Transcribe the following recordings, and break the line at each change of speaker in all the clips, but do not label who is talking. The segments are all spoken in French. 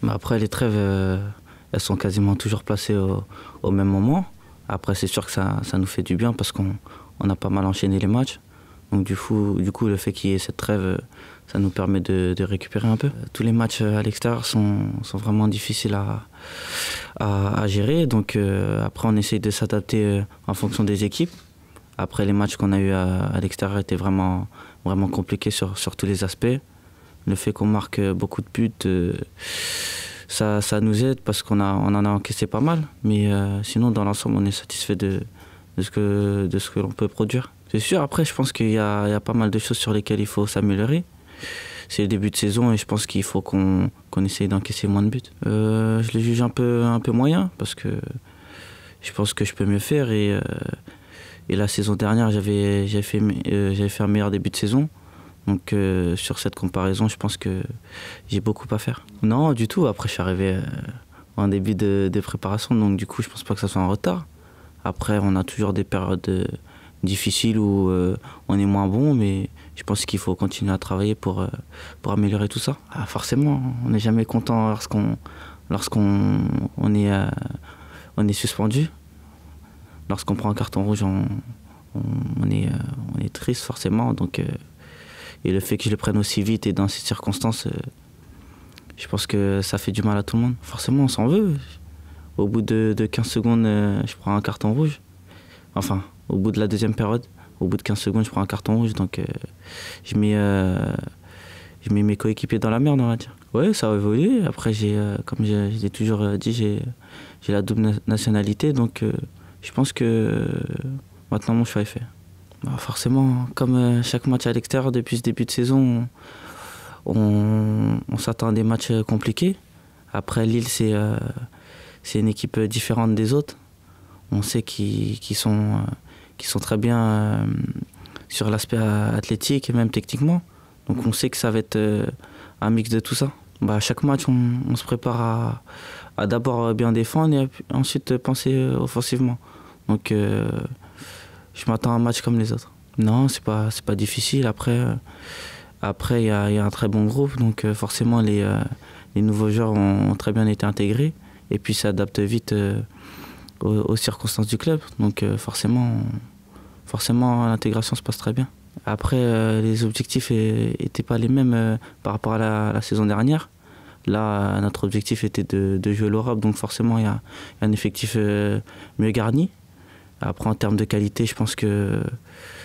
Mais après, les trêves, elles sont quasiment toujours placées au même moment. Après, c'est sûr que ça nous fait du bien parce qu'on a pas mal enchaîné les matchs. Donc du coup, le fait qu'il y ait cette trêve, ça nous permet de récupérer un peu. Tous les matchs à l'extérieur sont vraiment difficiles à gérer. Donc après, on essaye de s'adapter en fonction des équipes. Après, les matchs qu'on a eus à l'extérieur étaient vraiment compliqués sur tous les aspects. Le fait qu'on marque beaucoup de buts, ça nous aide parce qu'on en a encaissé pas mal. Mais sinon, dans l'ensemble, on est satisfait de ce que l'on peut produire. C'est sûr, après, je pense qu'il y a pas mal de choses sur lesquelles il faut s'améliorer. C'est le début de saison et je pense qu'il faut qu'on essaye d'encaisser moins de buts. Je les juge un peu moyen parce que je pense que je peux mieux faire. Et la saison dernière, j'avais fait un meilleur début de saison. Donc sur cette comparaison, je pense que j'ai beaucoup à faire. Non, du tout. Après, je suis arrivé en début de préparation, donc du coup, je pense pas que ça soit en retard. Après, on a toujours des périodes difficiles où on est moins bon, mais je pense qu'il faut continuer à travailler pour améliorer tout ça. Ah, forcément, on n'est jamais content lorsqu'on est suspendu. Lorsqu'on prend un carton rouge, on est triste forcément. Donc, et le fait que je le prenne aussi vite et dans ces circonstances, je pense que ça fait du mal à tout le monde. Forcément, on s'en veut. Au bout de 15 secondes, je prends un carton rouge. Enfin, au bout de la deuxième période, au bout de 15 secondes, je prends un carton rouge. Donc, je mets mes coéquipiers dans la merde, on va dire. Ouais, ça a évolué. Après, comme je l'ai toujours dit, j'ai la double nationalité. Donc, je pense que maintenant, mon choix est fait. Bah, forcément, comme chaque match à l'extérieur depuis ce début de saison, on s'attend à des matchs compliqués. Après, Lille, c'est une équipe différente des autres. On sait qu'ils sont très bien sur l'aspect athlétique et même techniquement. Donc on sait que ça va être un mix de tout ça. Bah, à chaque match, on se prépare à d'abord bien défendre et ensuite penser offensivement. Donc je m'attends à un match comme les autres. Non, c'est pas difficile. Après, il y a un très bon groupe, donc forcément les nouveaux joueurs ont très bien été intégrés et puis s'adaptent vite aux circonstances du club. Donc forcément l'intégration se passe très bien. Après, les objectifs n'étaient pas les mêmes par rapport à la saison dernière. Là, notre objectif était de jouer l'Europe, donc forcément il y a un effectif mieux garni. Après, en termes de qualité, je pense que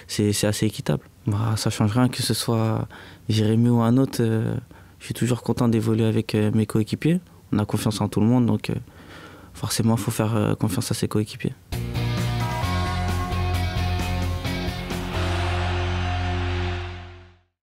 c'est assez équitable. Bah, ça ne change rien que ce soit Jérémy ou un autre. Je suis toujours content d'évoluer avec mes coéquipiers. On a confiance en tout le monde, donc forcément, il faut faire confiance à ses coéquipiers.